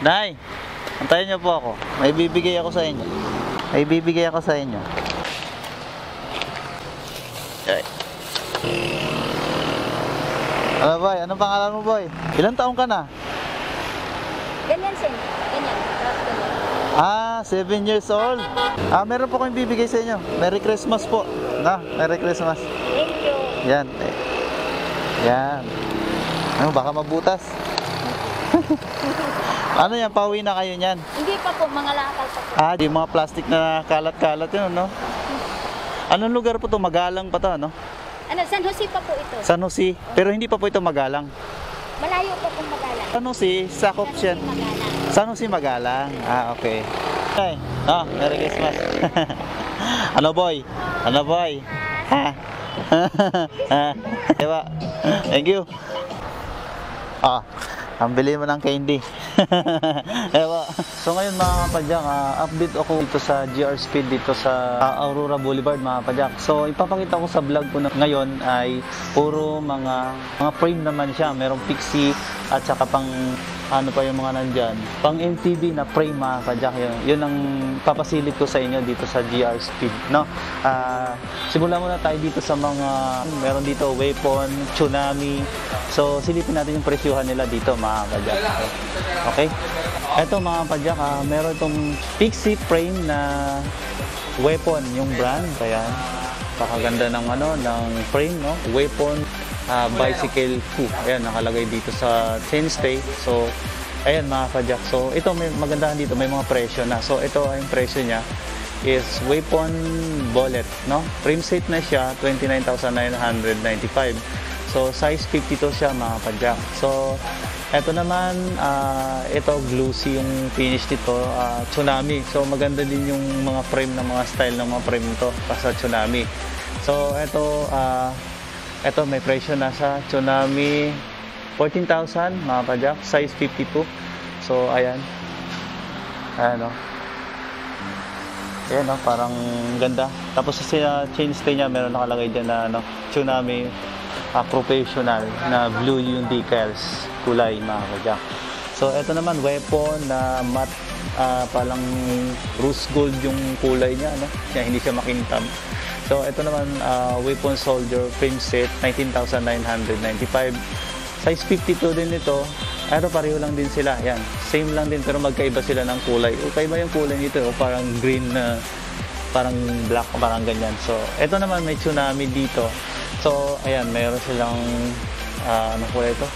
Nay, antayin niyo po ako. May bibigay ako sa inyo. May bibigay ako sa inyo. Ay. Ano boy? Anong pangalan mo boy? Ilang taong ka na? Ganyan sin. Ganyan. Ah, 7 years old. Ah, meron po kayong bibigay sa inyo. Merry Christmas po. Na, Merry Christmas. Thank you. Yan. Yan. Ano, baka mabutas. Ano yan, pauwi na kayo niyan? Hindi pa po, mga lakal pa po. Ah, di mga plastic na kalat-kalat yun, no? Anong lugar po to? Magalang pa to, no? Ano, San Jose pa po ito. San Jose. Pero hindi pa po ito Magalang. Malayo pa pong Magalang. San Jose, sakop siya. Magalang. San Jose, Magalang. Ah, okay. Okay. Ah, Merry Christmas. Ano boy? Ano boy? Ha? Diba? Thank you. Ah, ang bili mo ng candy. Ewa. So ngayon mga kapadyak, update ako dito sa GR Speed dito sa Aurora Boulevard mga kapadyak. So ipapakita ko sa vlog ko na ngayon ay puro mga frame naman siya. Merong Pixie at saka pang ano pa yung mga nandyan. Pang MTB na frame mga kapadyak. Yun ang papasilip ko sa inyo dito sa GR Speed. No? Simulan muna tayo dito sa mga meron dito Weapon, Tsunami. So silipin natin yung presyuhan nila dito mga kapadyak. Okay? Ito mga kapadyak, meron itong Pixie frame na Weapon yung brand. Ayan. Pakaganda ng ano, ng frame, no? Weapon Bicycle 2. Ayan, nakalagay dito sa chainstay. So, ayan mga kapadyak. So, ito may magandahan dito, may mga presyo na. So, ito ang presyo niya is Weapon Bullet, no? Frame set na siya, 29,995. So, size 52 siya mga kapadyak. So, ito naman, ito glossy yung finish nito, Tsunami. So maganda din yung mga frame ng mga style ng mga frame nito sa Tsunami. So ito may presyo na sa Tsunami 14,000 mga kapadyak, size 52. So ayan. Ayan o. Ayan o, parang ganda. Tapos sa chainstay niya meron nakalagay dyan na ano, Tsunami professional na blue yung decals kulay mga kapadyak. So ito naman Weapon na matte palang rose gold yung kulay niya, no? Hindi siya makintab. So ito naman Weapon Soldier frame set 19,995, size 52 din ito. Ito pareho lang din sila, yan, same lang din pero magkaiba sila ng kulay. Kaiba yung kulay nito, parang green na parang black, parang ganyan. So ito naman may Tsunami dito. So, ayan, mayroon silang, anong kulay ito?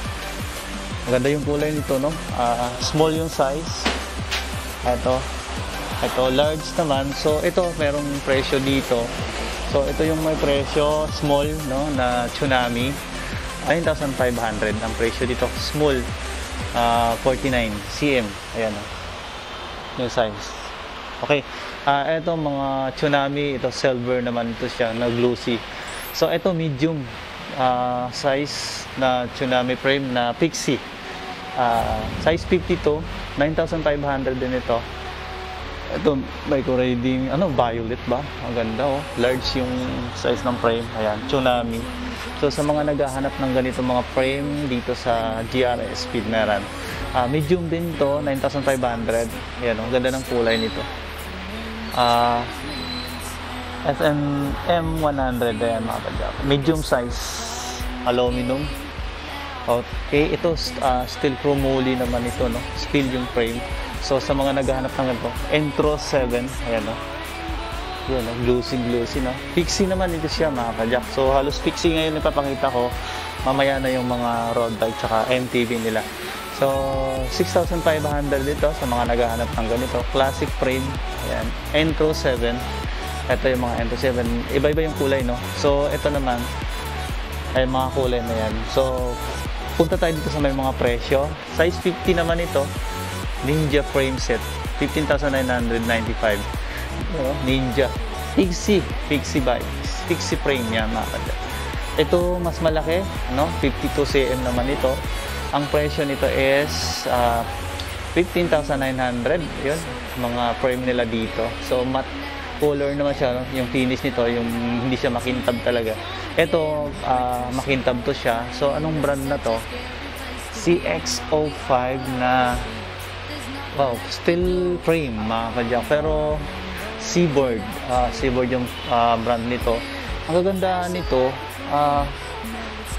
Maganda yung kulay nito, no? Small yung size. Ito, large naman. So, ito, merong presyo dito. So, ito yung may presyo, small, no? Na Tsunami. 9,500 ang presyo dito. Small, 49 cm. Ayan, no? Yung size. Okay. Ito, mga Tsunami, ito, silver naman ito siya, na glossy. So ito medium size na Tsunami frame na Pixie, size 52, 9,500 din ito. Ito may kulay din, ano, violet ba? Ang ganda oh, large yung size ng frame. Ayan, Tsunami. So sa mga naghahanap ng ganito mga frame dito sa GR Speed meron. Medium din to, 9,500. Ayan oh, ganda ng kulay nito. SM100 yan mga kapadyak. Medium size aluminum. Okay, ito steel chromoly naman ito, no? Steel yung frame. So sa mga naghahanap ng ganito, Entro 7, ayan no. Yan no, glossy, no. Pixie naman ito siya mga kapadyak. So halos Pixie ngayon ipapakita ko. Mamaya na yung mga road bike tsaka MTB nila. So 6,500 dito sa mga naghahanap ng ganito. Classic frame. Ayan, Entro 7. Ito yung mga Entro 7. Iba-iba yung kulay, no? So, ito naman ay mga kulay na yan. So, punta tayo dito sa may mga presyo. Size 50 naman ito. Ninja frame set. 15,995. Ninja. Pixie bikes. Pixie frame yan, mga kapadyak. Ito, mas malaki, no? 52 cm naman ito. Ang presyo nito is 15,900. Yun, mga frame nila dito. So, matte color naman siya, no? Yung finish nito, yung hindi siya makintab talaga. Ito, makintab to siya. So, anong brand na to? CX-05 na Wow, steel frame mga kadyak. Pero Seaboard. Seaboard yung brand nito. Ang gaganda nito,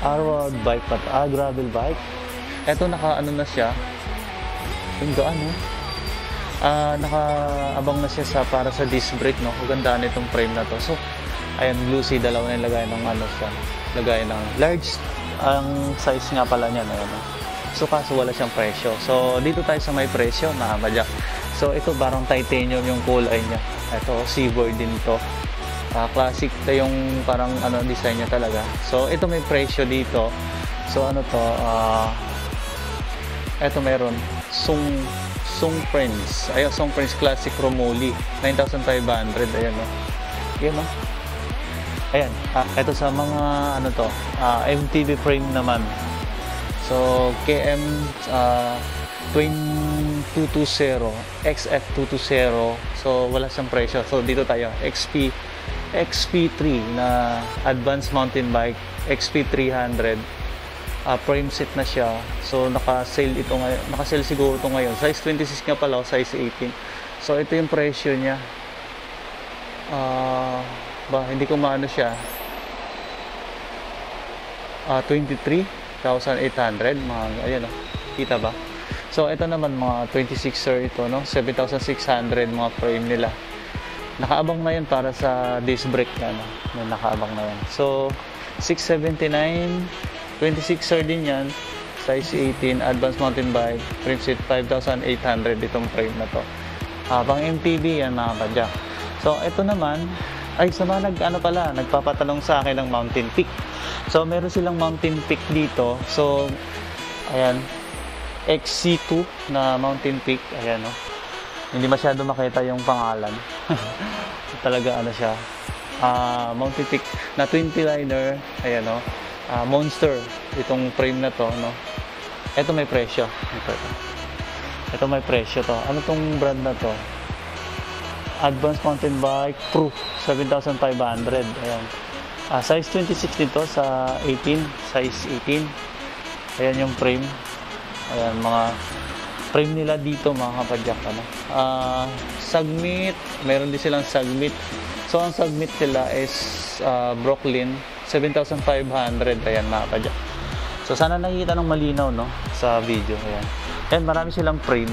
road bike pa, gravel bike. Ito naka ano na siya. Yung gaan, no? Nakaabang na siya para sa disc brake, no? Maganda nitong frame na to. So, ayan, Lucy, dalawa na lagay ng ano siya. Lagay ng large. Ang size nga pala niya, ayan, no? So, kaso wala siyang presyo. So, dito tayo sa may presyo, mga kadyak. So, ito parang titanium yung kulay niya. Ito, Seaboard din to. Classic to yung parang ano design niya talaga. So, ito may presyo dito. So, ano to? Ito meron. Sung Prince. Ayun, Sung Prince Classic Romoli. 9,500. Ayan, no? Ayan, no? Ayan. Ito sa mga, ano to? MTB frame naman. So, KM 220, XF220. So, wala siyang presyo. So, dito tayo. XP3 na Advanced Mountain Bike. XP300. Frame set na siya. So, naka-sale ito ngayon. Naka-sale siguro ito ngayon. Size 26 nga pala, size 18. So, ito yung presyo niya. Hindi ko maano siya. 23,800 mga ayan, no? Kita ba? So ito naman mga 26er ito, no? 7,600 mga frame nila. Nakaabang na 'yan para sa disc brake na, no? Nakaabang na 'yan. So 679, 26er din 'yan, size 18, advanced mountain bike, frame set 5,800 itong frame na to. Pang MTB yan mga kadyak. So ito naman ay sa mga nagpapatanong sa akin ng Mountain Peak. So meron silang Mountain Peak dito. So ayan, XC2 na Mountain Peak. Ayan, no? Hindi masyado makita yung pangalan. Talaga ano siya. Mountain Peak na 20 liner. Ayan, no? Monster itong frame na to, no? Ito may presyo. Ito may presyo to. Ano tong brand na to? Advanced Mountain Bike Pro 7,500. Ayan. Size 26 dito sa 18, size 18. Ayan yung frame. Ayan, mga frame nila dito mga kapadyak, ano. Submit, meron din silang submit. So ang submit nila is Brooklyn 7,500. Ayan mga kapadyak. So sana nakikita ng malinaw, no, sa video. Ayan. Ayan, marami silang frame.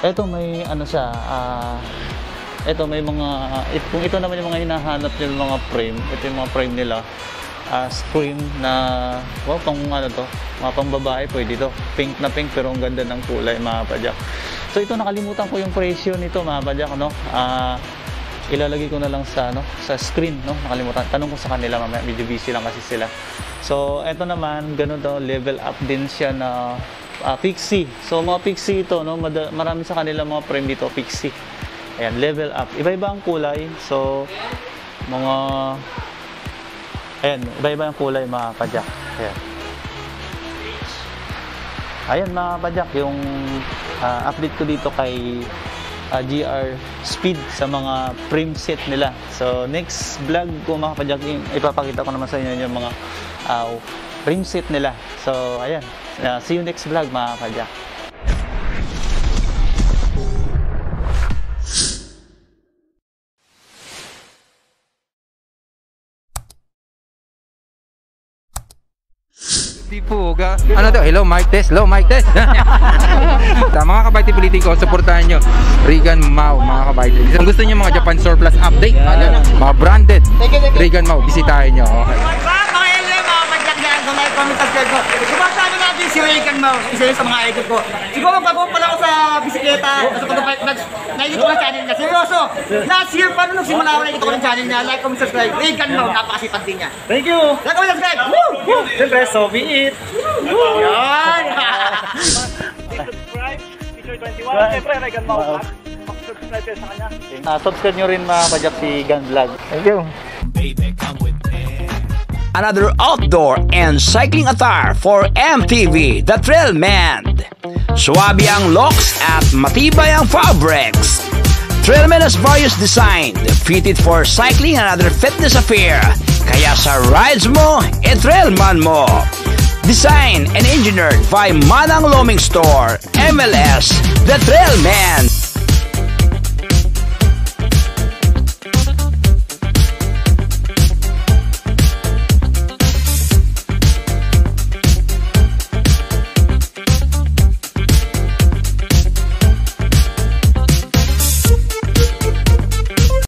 Ito may ano siya, ito may mga, kung ito naman yung mga hinahanap yung mga frame, ito yung mga frame nila. Screen na, wow, pang ano to, mga pang babae pwede to. Pink na pink pero ang ganda ng kulay mga padyak. So ito nakalimutan ko yung presyo nito mga padyak, no? Ilalagay ko na lang sa ano, sa screen, no? Nakalimutan. Tanong ko sa kanila mamaya, medyo busy lang kasi sila. So ito naman, ganun to, level up din siya na Pixie. So mga Pixie ito, no? Marami sa kanila mga frame dito, Pixie. Ayan, level up. Iba-iba ang kulay. So, mga... Ayan, iba-iba ang kulay mga padyak. Ayan. Ayan mga padyak, yung update ko dito kay GR Speed sa mga frame set nila. So, next vlog ko mga padyak, ipapakita ko naman sa inyo yung mga frame set nila. So, ayan. See you next vlog mga padyak. Puga. Ano to? Hello, mic test. Hello, mic test. Mga kabayti politiko, supportahan nyo Regan Mau, mga kabayti. Kung gusto nyo mga Japan surplus update, mga branded Regan Mau, bisitahin nyo. Okay. Mga LM, mga padyak-dyan, kung like-comment, subscribe ko. Sumasama natin si Regan Mau, isa yun sa mga idol ko. Siguro bago pa lang ako sa bisikleta, nakikita ko ng channel niya. Seryoso, last year pa nung nagsimula ako nakikita ko ng channel niya. Like, comment, subscribe. Regan Mau, napakasipag din niya. Thank you! Like, comment, subscribe. Woo! Siyempre, so be it! Yan! Subscribe, Feature 21. Siyempre, Regan Mau. Subscribe kayo sa kanya. Subscribe nyo rin mga padyak si Gun Vlog. Thank you. Another outdoor and cycling attire for MTV, the Trailman. Suwabe ang looks at matibay ang fabrics. Trailman has various design fitted for cycling and other fitness affair. Kaya sa rides mo, Trailman mo. designed and engineered by Manang Loming Store, MLS, The Trailman.